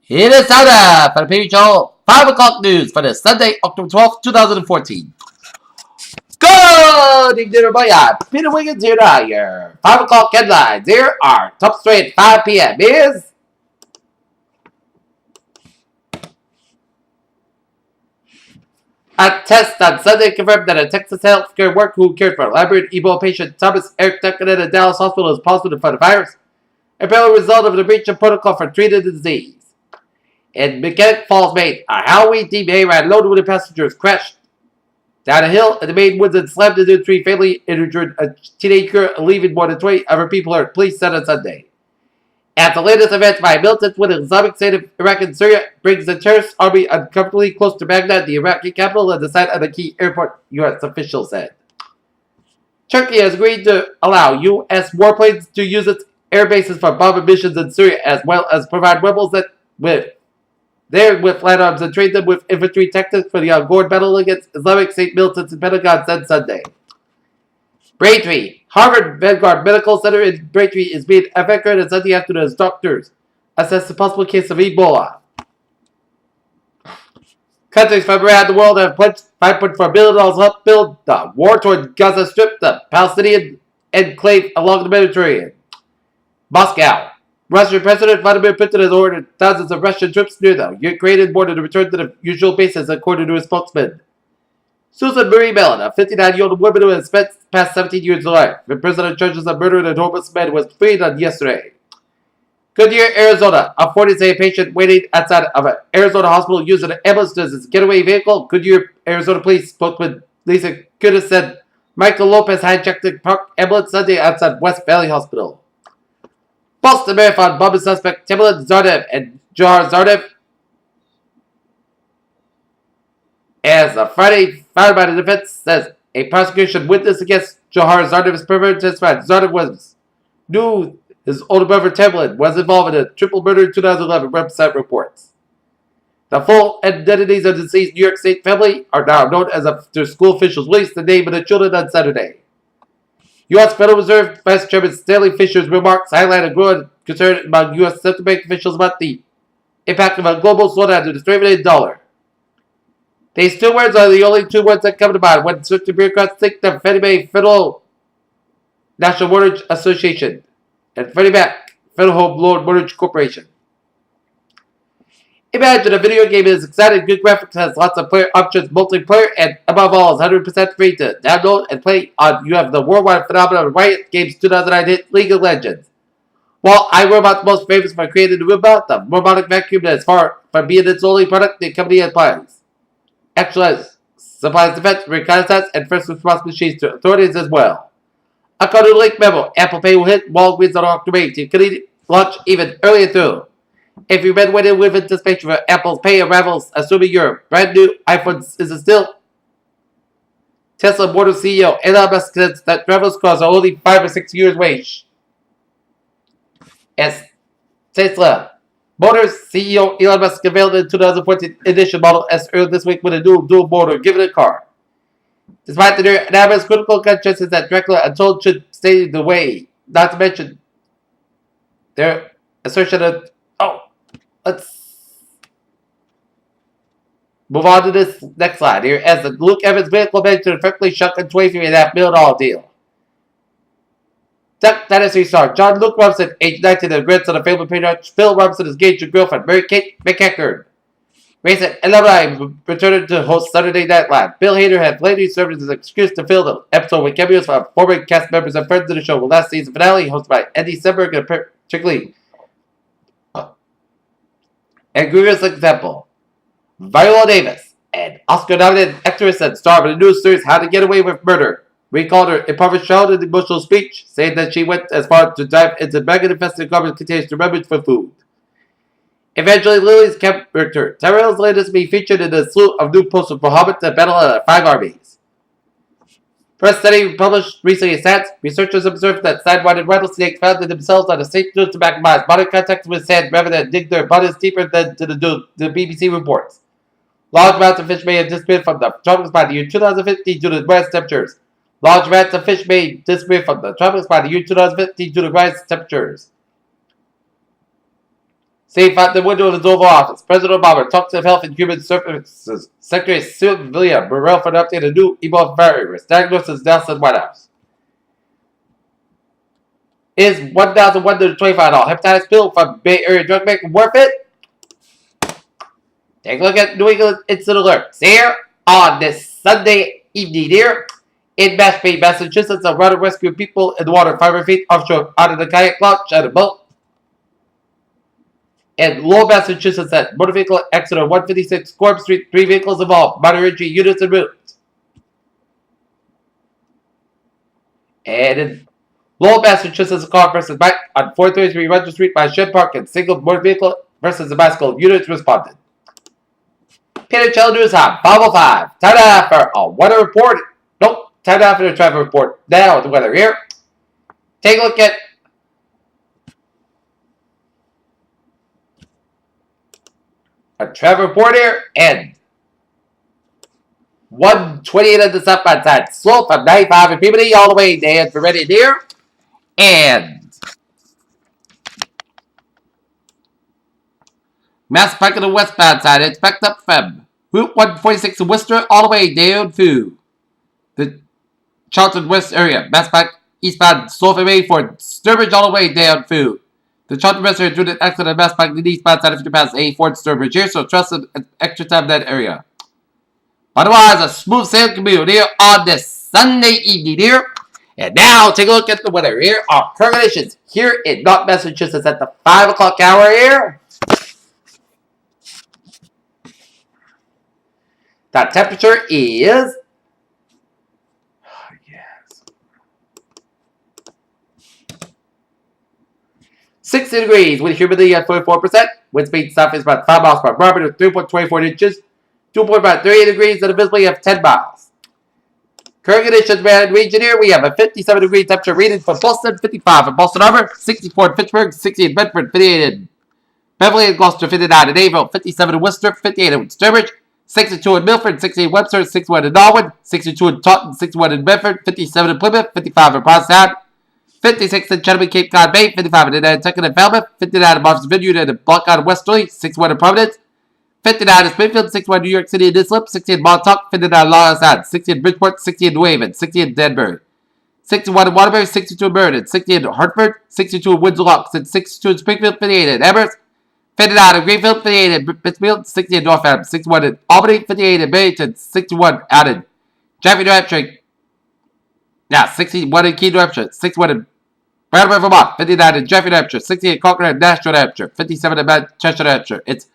It is time for the PB Show 5 o'clock news for the Sunday, October 12th, 2014. Good evening, everybody. I'm Peter Wiggins here tonight. Your 5 o'clock headlines. Here are top straight at 5 p.m. is a test on Sunday confirmed that a Texas healthcare worker who cared for a elaborate Ebola patient Thomas Eric Duncan at a Dallas hospital is positive for the virus, apparently a result of the breach of protocol for treating the disease. In Mechanic Falls, Maine, a Halloween themed hayride loaded with passengers crashed down a hill in the Maine woods and slammed into a tree, fatally injured a teenage girl, leaving more than 20 other people hurt, police said on Sunday. At the latest event by militants with the Islamic State of Iraq and Syria brings the terrorist army uncomfortably close to Baghdad, the Iraqi capital, and the site of the key airport, U.S. officials said. Turkey has agreed to allow U.S. warplanes to use its air bases for bomb missions in Syria, as well as provide rebels with land arms and train them with infantry tactics for the ongoing battle against Islamic State militants in Pentagon said Sunday. Braintree. Harvard Vanguard Medical Center in Braintree is being evacuated Sunday afternoon as doctors assess the possible case of Ebola. Countries from around the world have pledged $5.4 billion to help build the war-torn Gaza Strip, the Palestinian enclave along the Mediterranean. Moscow. Russian President Vladimir Putin has ordered thousands of Russian troops near the Ukrainian border to return to the usual bases, according to his spokesman. Susan Marie Mellon, a 59-year-old woman who has spent the past 17 years of life in prison on charges of murder and a homeless man, was freed on yesterday. Goodyear, Arizona, a 40-day patient waiting outside of an Arizona hospital using an ambulance as his getaway vehicle. Goodyear, Arizona police spokesman Lisa Kunis said Michael Lopez hijacked the parked ambulance Sunday outside West Valley Hospital. Boston Marathon bombing suspect Timothy Zardev and Johar Zardev, as a Friday filed by the defense says a prosecution witness against Johar Zardev is permanent testified. Zardev knew his older brother Timlin was involved in a triple murder in 2011, website reports. The full identities of the deceased New York State family are now known as after school officials released the name of the children on Saturday. U.S. Federal Reserve Vice Chairman Stanley Fischer's remarks highlight a growing concern among U.S. central bank officials about the impact of a global slowdown to the strengthening dollar. These two words are the only two words that come to mind when certain bureaucrats think of Fannie Mae Federal National Mortgage Association and Freddie Mac Federal Home Loan Mortgage Corporation. Imagine a video game is exciting, good graphics, has lots of player options, multiplayer, and above all is 100% free to download and play on. You have the worldwide phenomenon of Riot Games' 2009 hit League of Legends. While iRobot's most famous for creating the robot, the robotic vacuum that is far from being its only product the company applies. Actualizes supplies defense, reconnaissance, and first response machines to authorities as well. According to Link Memo, Apple Pay will hit Walgreens on October 8th. Can launch even earlier through. If you've been waiting with anticipation for Apple's Pay arrivals, assuming your brand new iPhone is still, Tesla Motor CEO Elon Musk says that driverless cars are only 5 or 6 years away. As Tesla Motors CEO Elon Musk unveiled the 2014 edition Model S earlier this week with a new dual motor given a car. Despite the enormous critical consciousness that Dracula Untold should stay the way, not to mention their assertion of let's move on to this next slide here. As the Luke Evans vehicle managed to effectively shuck a $23.5 million deal. Duck Dynasty star John Luke Robinson, age 19, and grandson of family patriarch Phil Robinson, is engaged to girlfriend Mary Kate McEachern. Recent alumni returned to host Saturday Night Live. Bill Hader had lately served as an excuse to fill the episode with cameos from former cast members and friends of the show. The last season finale, hosted by Andy Samberg, and particularly and Greer's example, Viola Davis, an Oscar-nominated actress and star of the new series How to Get Away with Murder, recalled her impoverished childhood in emotional speech, saying that she went as far to dive into maggot-infested garbage containers to rummage for food. Eventually, Lily's character, Tyrell's latest being featured in a slew of new posters for Hobbit to battle at 5 armies. First study published recently in Science, researchers observed that sidewinded rattlesnakes found themselves on a safe dose to maximize body contact with sand rather than dig their bodies deeper than to the BBC reports. Large amounts of fish may have disappeared from the tropics by the year 2050 due to rise temperatures. Large amounts of fish may disappear from the tropics by the year 2050 due to rise temperatures. Safe out the window of the Oval Office. President Obama talks to Health and Human Services Secretary Sylvia Burrell for an update on new Ebola virus. Diagnosis deaths in White House. Is $1,125 hepatitis pill from Bay Area drug maker worth it? Take a look at New England Instant Alerts here on this Sunday evening here. In Mashpee, Massachusetts, a runner rescued people in the water 500 feet offshore out of the kayak launch at a boat. In Lowell, Massachusetts, at motor vehicle accident 156 Corbin Street, 3 vehicles involved, minor injury units and routes. And in Lowell, Massachusetts, a car versus bike on 433 Roger Street by Shed Park, and single motor vehicle versus a bicycle units responded. Peter Chell News Hub, 505. Time now for a weather report. Nope, time now for the traffic report. Now the weather here. Take a look at a traffic report here, and 128 on the southbound side. Slope from 95 in Peabody all the way down for Ready here. And Mass Pike on the westbound side. It's backed up from Route 146 in Worcester all the way down to the Charlton West area. Mass Pike eastbound slow from A for Sturbridge all the way down to the Charlton West area due to an accident at Mass Pike the eastbound side of 50 past A for Sturbridge here. So trust an extra time in that area. Otherwise, a smooth sailing commute here on this Sunday evening here. And now, take a look at the weather here. Our current conditions here in North Massachusetts at the 5 o'clock hour here. The temperature is 60 degrees with humidity at 44%. Wind speed south is about 5 miles per hour with 3.24 inches. 2.38 degrees and a visibility of 10 miles. Current conditions around the region here, we have a 57 degree temperature reading for Boston, 55 in Boston Harbor, 64 in Pittsburgh, 60 in Bedford, 58 in Beverly and Gloucester, 59 in Naval, 57 in Worcester, 58 in Sturbridge, 62 in Milford, 60 in Webster, 61 in Darwin, 62 in Taunton, 61 in Bedford, 57 in Plymouth, 55 in Provincetown, 56 in Chesapeake, Cape Cod Bay, 55 in Nantucket and Falmouth, 59 in Martha's Vineyard and Block Island Westerly, 61 in Providence, 59 in Springfield, 61 in New York City and Islip, 60 in Montauk, 59 in Long Island, 60 in Bridgeport, 60 in New Haven, 60 in Denver, 61 in Waterbury, 62 in Meriden, 60 in Hartford, 62 in Windsor Locks, 62 in Springfield, 58 in Amherst, 59 in Greenfield, 58 in Pittsfield, 60 in Northampton, 61 in Albany, 58 in Bennington, 61 out in Jaffe, New Hampshire, 61 in Keene, New Hampshire, 61 in Brattleboro, Vermont, 59 in Jaffe, New Hampshire, 60 in Concord and Nashville, New Hampshire, 57 in Manchester, New Hampshire. It's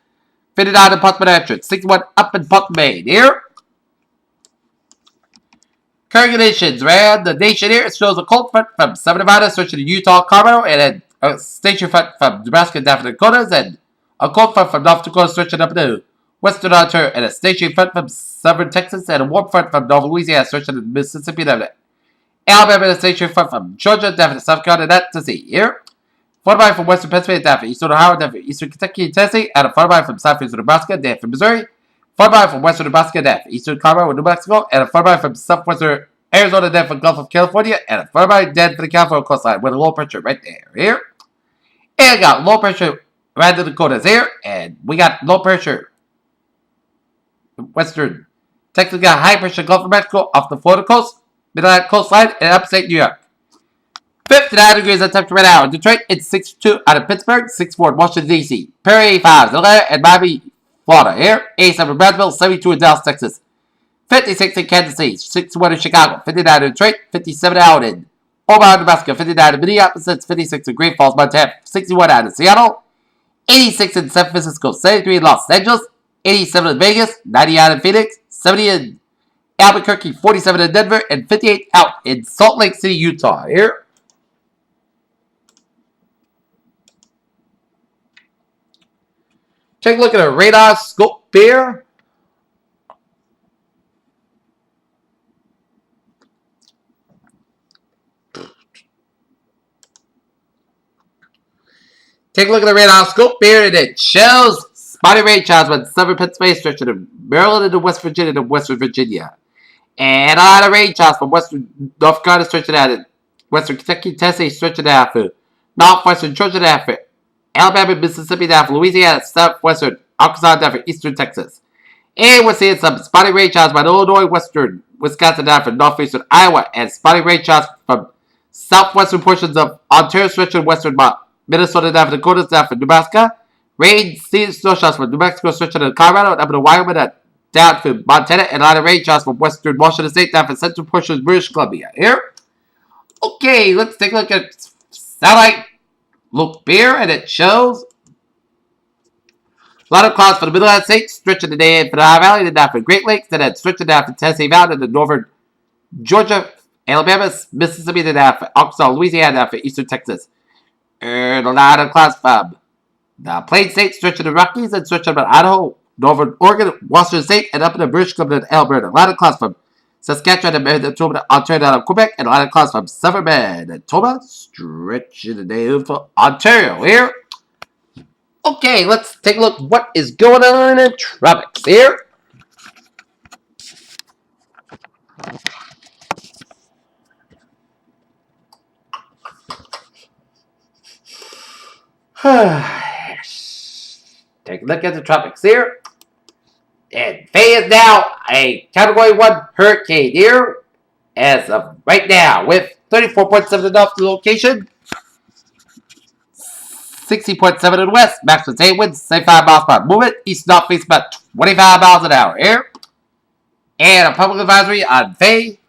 59 in Portsmouth, New Hampshire, 61 up in Portland, Maine. Here. Current conditions around the nation here. It shows a cold front from Southern Nevada switching to Utah, Colorado, and then a station front from Nebraska, Dakotas, and a cold front from North Dakota switching up to Western Ontario, and a station front from Southern Texas, and a warm front from Northern Louisiana switching to Mississippi, and Alabama, and a station front from Georgia, down to South Carolina, and Tennessee. Here. 45 from Western Pennsylvania, down from Eastern Ohio, down from Eastern Kentucky and Tennessee, and a 45 from Southeastern Nebraska, down from Missouri. 45 from Western Nebraska, down from Eastern Colorado and New Mexico, and a 45 from Southwestern Arizona, down from Gulf of California, and a 45 down from the California coastline with a low pressure right there. Here. And got low pressure around the Dakotas here, and we got low pressure. Western Texas got high pressure Gulf of Mexico off the Florida coast, Mid-Atlantic coastline, and upstate New York. 59 degrees of temperature right now. In Detroit, it's 62 out of Pittsburgh, 64 in Washington, D.C. Perry, 85 in Atlanta, and Miami, Florida. Here, 87 in Brownsville, 72 in Dallas, Texas. 56 in Kansas City, 61 in Chicago, 59 in Detroit, 57 out in Omaha, Nebraska, 59 in Minneapolis, 56 in Great Falls, Montana, 61 out in Seattle, 86 in San Francisco, 73 in Los Angeles, 87 in Vegas, 90 out in Phoenix, 70 in Albuquerque, 47 in Denver, and 58 out in Salt Lake City, Utah. Here. Take a look at a radar scope here. Take a look at the radar scope here, and it shows spotty rain showers with southern Pennsylvania stretching to Maryland into West Virginia to Western Virginia. And a lot of rain showers from western North Carolina stretching out in Western Kentucky, Tennessee stretching out for northwestern Georgia out for Alabama, Mississippi down for Louisiana, southwestern Arkansas down for eastern Texas. And we're seeing some spotty rain showers by Illinois, western Wisconsin down for northeastern Iowa, and spotty rain showers from southwestern portions of Ontario, stretching western Minnesota down for Dakota, down for Nebraska. Rain, snow showers from New Mexico, stretching to Colorado, and up in Wyoming, down for Montana, and a lot of rain showers from western Washington State down for central portions of British Columbia. Here. Okay, let's take a look at satellite look here, and it shows a lot of clouds for the middle of the state, stretching today for the High Valley, then down for Great Lakes, then stretching down for Tennessee Valley, and the northern Georgia, Alabama, Mississippi, then down for Arkansas, Louisiana, down for eastern Texas. And a lot of clouds from the Plain State, stretching the Rockies, and stretching about Idaho, northern Oregon, Washington State, and up in the British Columbia and Alberta. A lot of clouds from Saskatchewan and Manitoba, Ontario down to Quebec, and a lot of clouds from southern Manitoba, stretching the day for Ontario here. Okay, let's take a look at what is going on in the tropics here. Take a look at the tropics here. And Faye is now a Category 1 hurricane here as of right now with 34.7 off the location. 60.7 in the west, maximum 8 winds, 75 miles per hour movement, east northeast about 25 miles an hour here. And a public advisory on Faye.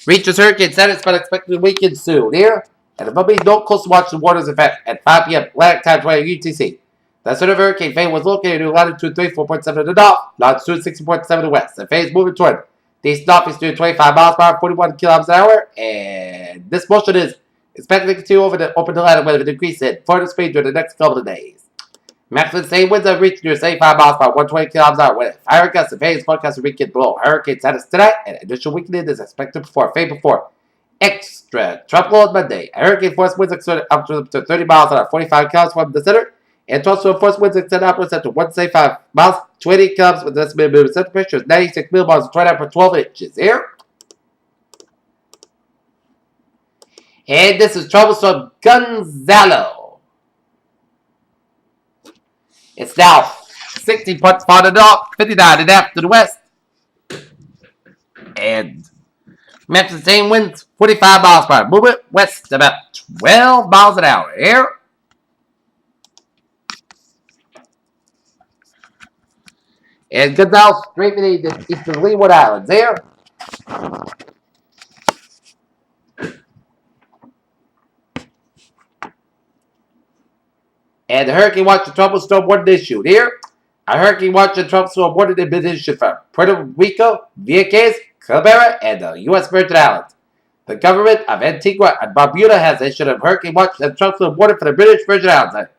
Reaches hurricane status, but expected to weaken soon here. And the public don't close to watch the waters effect at 5 p.m. Atlantic time 20 UTC. The center of Hurricane Faye was located in latitude 34.7 in the north, longitude 60.7 in the west. The Faye is moving toward the east northeast doing 25 miles per hour, 41 kilometers an hour. And this motion is expected to continue over the open Atlantic with an increase in further speed during the next couple of days. Maximum same winds have reached near 75 miles per hour, 120 kilometers an hour. With higher gusts, the Faye is forecast to weaken below hurricane status tonight, and additional weakening is expected before Faye before extra tropical on Monday. Hurricane force winds extend up to 30 miles an hour, 45 kilometers from the center, and tropical force winds extend upwards up to 175 miles, 20 kilometers with an estimated minimum center pressure is 96 millibars, 29 per 12 inches here. And this is troublesome Gonzalo. It's now 60 points farther north, 59 and a half to the west. And maximum same winds, 45 miles per hour. Movement west about 12 miles an hour here. And Gonzalo straightening the eastern Leeward Islands there. And the Hurricane Watch and Tropical Storm Warning issued here. A Hurricane Watch and Tropical Storm Warning has been issued for Puerto Rico, Vieques, Calaveras, and the U.S. Virgin Islands. The government of Antigua and Barbuda has issued a Hurricane Watch and Tropical Storm Warning for the British Virgin Islands.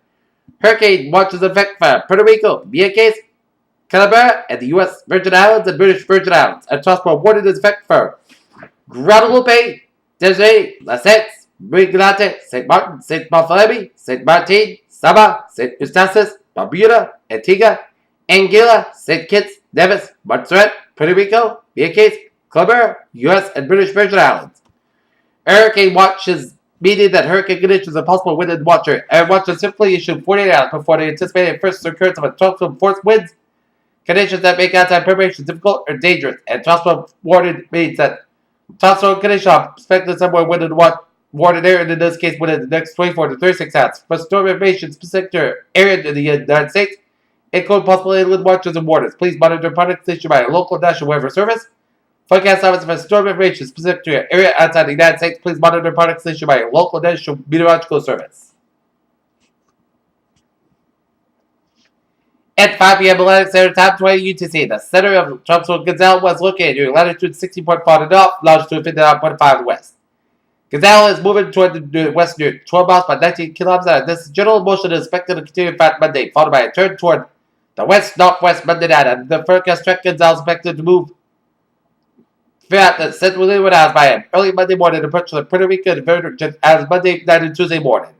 Hurricane Watch is in effect for Puerto Rico, Vieques, Calaveras, and the U.S. Virgin Islands and British Virgin Islands. A Tropical Warning is in effect for Guadalupe, Desiree, La Sets, Brigante, St. Martin, St. Bartholomew, St. Martin, Saba, St. Eustatius, Barbuda, Antigua, Anguilla, St. Kitts, Nevis, Montserrat, Puerto Rico, Vieques, Calaveras, U.S. and British Virgin Islands. Hurricane Watch is meaning that hurricane conditions are possible within watcher. And watch is simply issued 48 hours before the anticipated first occurrence of a tropical force winds. Conditions that make outside preparation difficult or dangerous. And tropical warning means that tropical conditions are expected somewhere within the warning area, in this case within the next 24 to 36 hours. For storm information specific to area in the United States, include possible inland watches and warnings. Please monitor products issued by a local national weather service. Forecast office for storm information specific to your area outside the United States. Please monitor products issued by a local national meteorological service. At 5 p.m. Atlantic Standard Time, 20 UTC, the center of Tropical Gonzalo was located near latitude 60.4 north, longitude 59.5 west. Gonzalo is moving toward the west near 12 miles by 19 kilometers. This general motion is expected to continue throughout Monday, followed by a turn toward the west-northwest Monday night. And the forecast track Gonzalo is expected to move throughout the central Leeward Islands by an early Monday morning, approach to Puerto Rico and as Monday night and Tuesday morning.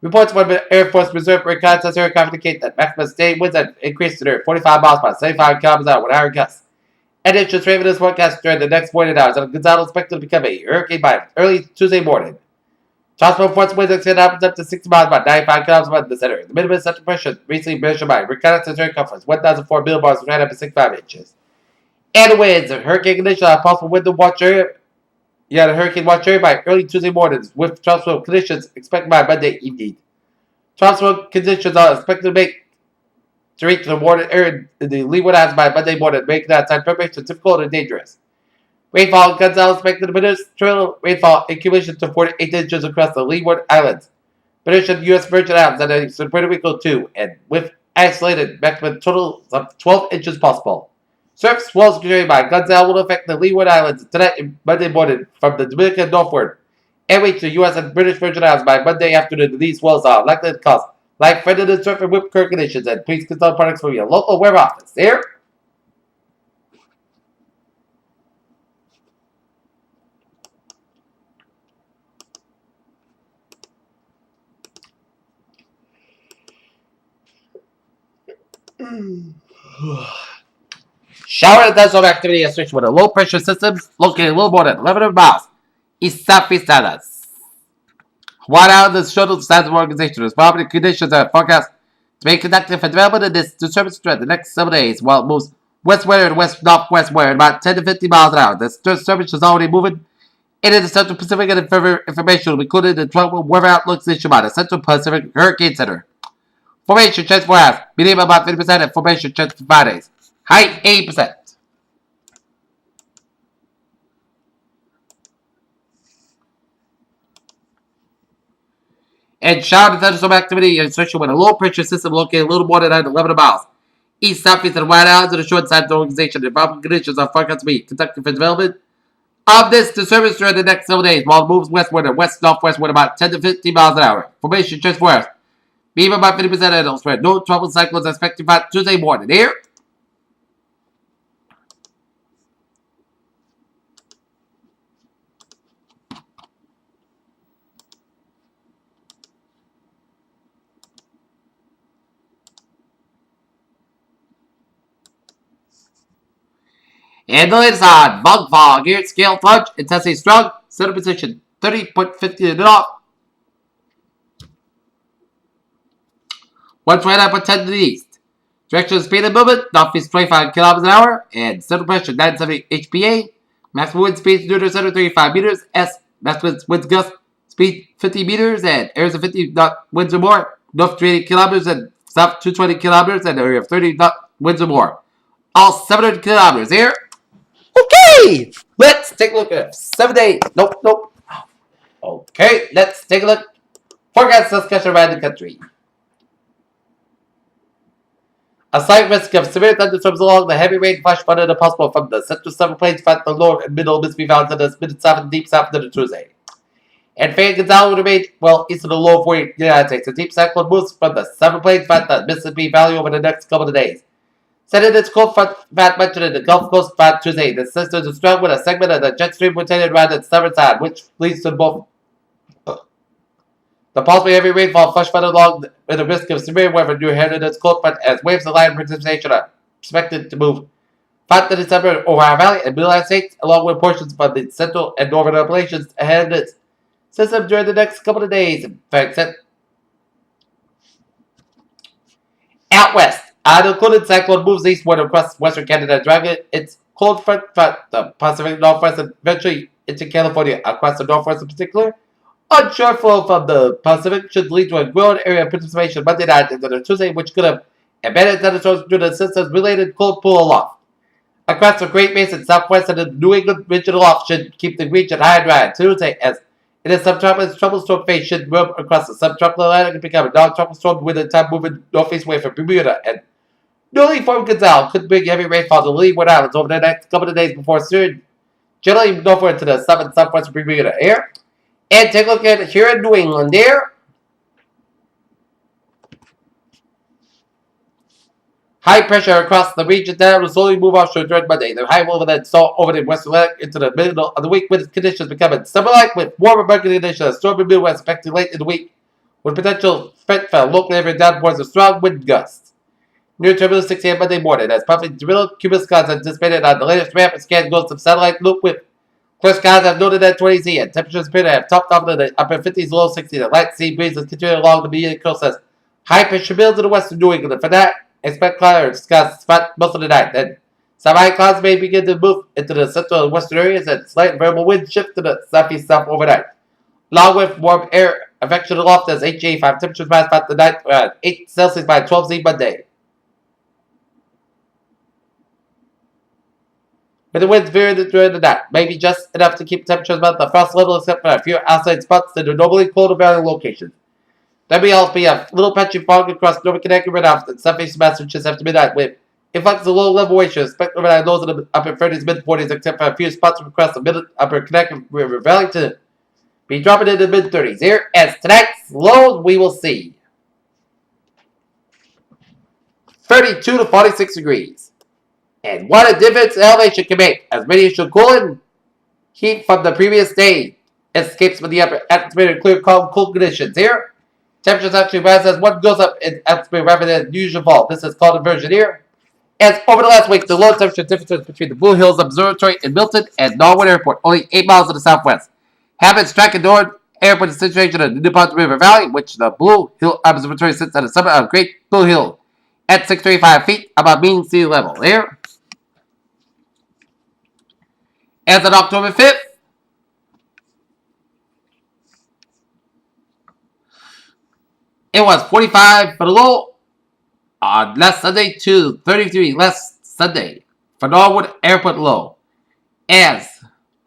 Reports from the Air Force Reserve reconnaissance aircraft indicate that maximum sustained winds have increased to near 45 miles per 75 kilometers an hour with higher gusts. And it should rain this forecast during the next 48 hours, and Gonzalo is expected to become a hurricane by early Tuesday morning. Tropical force winds extend up to 60 miles by 95 kilometers by the center. The minimum central pressure recently measured by reconnaissance circumference 1,004 millibars right up to 65 inches. And the winds of hurricane conditions are possible wind to watch area. You got a hurricane watch area by early Tuesday mornings with tropical conditions expected by Monday evening. Tropical conditions are expected to reach the water area in the Leeward Islands by Monday morning, making outside preparation difficult and dangerous. Rainfall in Gonzales expected to produce total rainfall accumulation to 48 inches across the Leeward Islands. Prediction U.S. Virgin Islands and Puerto Rico too, and with isolated maximum totals of 12 inches possible. Surf swells carried by Gonzales will affect the Leeward Islands tonight and Monday morning from the Dominican northward, and reach the U.S. and British Virgin Islands by Monday afternoon. These swells are likely to cause life-threatening surf and whip current conditions, and please consult products from your local weather office. Here. Shower and thunderstorm activity associated with a low pressure system located a little more than 1,100 miles east southeast of us. While out the shuttle science organization is probably conditions are forecast to be conducted for development of this disturbance threat the next 7 days while it moves westward and west northwest at about 10 to 50 miles an hour. This disturbance is already moving into the Central Pacific, and further information will be included in the 12 weather outlooks issued by the Central Pacific Hurricane Center. Formation chance for hours. Medium about 50% and formation chance for 5 days. Height 80%. And shower and thunderstorm activity associated with a low pressure system located a little more than 11 miles east, southeast, and White Islands on the short side of the organization. The problem conditions are forecast to be conducted for development of this disturbance during the next 7 days while it moves westward and west northwest with about 10 to 15 miles an hour. Formation chance for hours. Beam about 50% and elsewhere. No tropical cyclones expected by Tuesday morning. Here. And the latest on bug fog here. Scale touch. Intensity strong. Center position 30.50 north. 129.10 to the east. Direction of speed and movement. Northeast 25 kilometers an hour. And center pressure 970 HPA. Maximum wind speed near the center 35 meters. S. Maximum wind gust speed 50 meters. And areas of 50 knot winds or more. North 380 kilometers and south 220 kilometers. And area of 30 knot winds or more. All 700 kilometers here. Okay, let's take a look at 7 days. Nope. Okay, let's take a look. Forecast discussion around the country. A slight risk of severe thunderstorms along the heavy rain flash flooding are possible from the central southern plains flat the north and middle Mississippi Valley to the mid south and deep south to the Tuesday. And Fan Gonzales will remain well east of the low 40 United States. A deep cyclone moves from the southern plains flat the Mississippi Valley over the next couple of days. Setting its cold front mentioned in the Gulf Coast flat Tuesday. The system is strong with a segment of the jet stream rotated around its southern side, which leads to both the possible heavy rainfall flush flooding along with the risk of severe weather near headed its cold front as waves of light precipitation are expected to move 5 to December Ohio Valley and Middle United States, along with portions of the central and northern Appalachians ahead of its system during the next couple of days. In fact, out west. The cold cyclone moves eastward across western Canada, dragging its cold front the Pacific Northwest and eventually into California, across the Northwest in particular. Onshore flow from the Pacific should lead to a growing area of precipitation Monday night into the Tuesday, which could have embedded thunderstorms due to the system's related cold pool aloft. Across the Great Basin, southwest and the New England regional aloft should keep the region high and dry Tuesday, as in a subtropical trouble storm phase should move across the subtropical Atlantic and become a non-tropical storm with the time moving northeast way from Bermuda. And newly formed Gonzales could bring heavy rainfall to the Leeward Islands over the next couple of days before soon, generally northward to the south and southwest of Bermuda. Here. And take a look at here in New England there. High pressure across the region now will slowly move offshore during Monday. The high will then saw over the western Atlantic into the middle of the week with conditions becoming summer-like with warmer market conditions. Stormy Midwest expected late in the week with potential threat for local area downpours of strong wind gusts. Near terminal 6 a.m. Monday morning as puffing middle cumulus clouds anticipated on the latest rapid scan goes of satellite loop with Clear skies have noted at 20Z and temperatures appear to have topped off in the upper 50s, low 60s. The light sea breezes continue along the median coast as high pressure builds in the western New England. For that, expect clouds skies spot most of the night. Then some high clouds may begin to move into the central and western areas and slight variable wind shift to the southeast south overnight. Along with warm air affection aloft as HA5 temperatures rise about the night 8 Celsius by 12Z Monday. With the winds veering during the night, maybe just enough to keep temperatures above the frost level except for a few outside spots that are normally colder valley locations. There may also be a little patchy fog across northern Connecticut right after southeast Massachusetts after midnight with influx of low level waves expect overnight lows in the upper 30s, mid 40s except for a few spots across the middle upper Connecticut River Valley to be dropping into the mid 30s. Here as tonight's lows we will see 32 to 46 degrees. And what a difference elevation can make, as radiation cooling heat from the previous day escapes with the upper atmosphere in clear, calm, cool conditions. Here, temperatures actually rise as one goes up in atmosphere rather than usual fall. This is called inversion here. As over the last week, the low temperature differences between the Blue Hills Observatory in Milton and Norwood Airport, only 8 miles to the southwest, have been striking Norwood Airport is situated in the DuPont River Valley, which the Blue Hill Observatory sits at the summit of Great Blue Hill at 635 feet above mean sea level. Here, as of October 5th, it was 45 for the low on last Sunday to 33 last Sunday for Norwood Airport low. As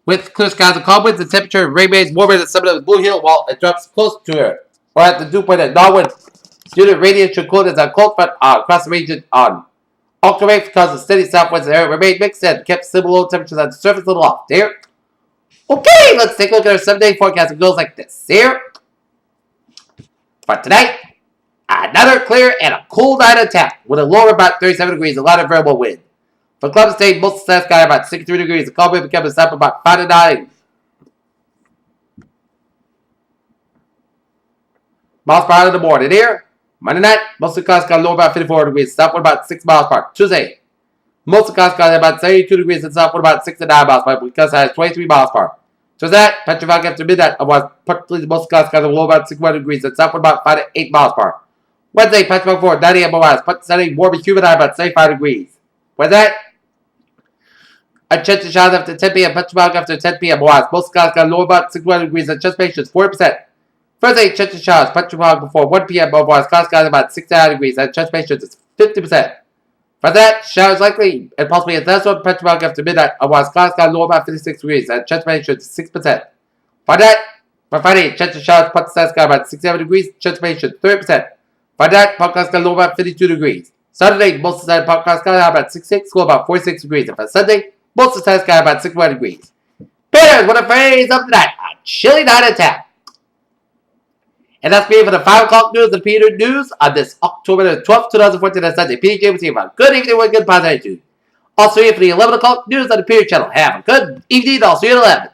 with clear skies and calm winds, the temperature remains warmer than the summit of the Blue Hill while it drops close to it. Or at the dew point at Norwood, student radiation cold as a cold front across the region on October 8th because the steady southwest area remained mixed and kept similar low temperatures at the surface of the loft. Here. Okay, let's take a look at our 7-day forecast. It goes like this. Here. For tonight, another clear and a cool night attack with a lower about 37 degrees, a lot of variable wind. For Columbus State, most of the sky about 63 degrees. The calm wind becomes up about 5 to 9 miles per hour in the morning. Here, Monday night, most of the clouds got lower about 54 degrees, southward about 6 miles per hour. Tuesday, most of the clouds got about 72 degrees and southward about 6 to 9 miles per hour, because it has 23 miles per hour. So that, petrified after midnight, was particularly most clouds got lower about 61 degrees and southward about 5 to 8 miles per hour. Wednesday, petrified for 9 a.m. miles, but Saturday, warm and humid about 75 degrees. Wednesday, a chance of showers after 10 p.m., petrified after 10 p.m. miles, most clouds got lower about 61 degrees and anticipation is 40%. Thursday, chance of showers, petrified before 1 p.m. miles, clouds got about 69 degrees and anticipation is 50%. For that, showers likely and possibly a thunderstorm petrified after midnight. Otherwise, clouds got lower about 56 degrees and anticipation is 6%. For that, for Friday, chance of showers, got about 67 degrees, anticipation 30%. For that, podcast got lower about 52 degrees. Saturday, most of the time, podcast got about 66, low about 46 degrees. And for Sunday, most of the time, got about 61 degrees. Peters, what a phrase of the night, a chilly night attack. And that's me for the 5 o'clock news and Peter News on this October the 12th, 2014 on Sunday. Peter James here. Good evening with good positive attitude. Also here for the 11 o'clock news on the Peter channel. Have a good evening. I'll see you at 11.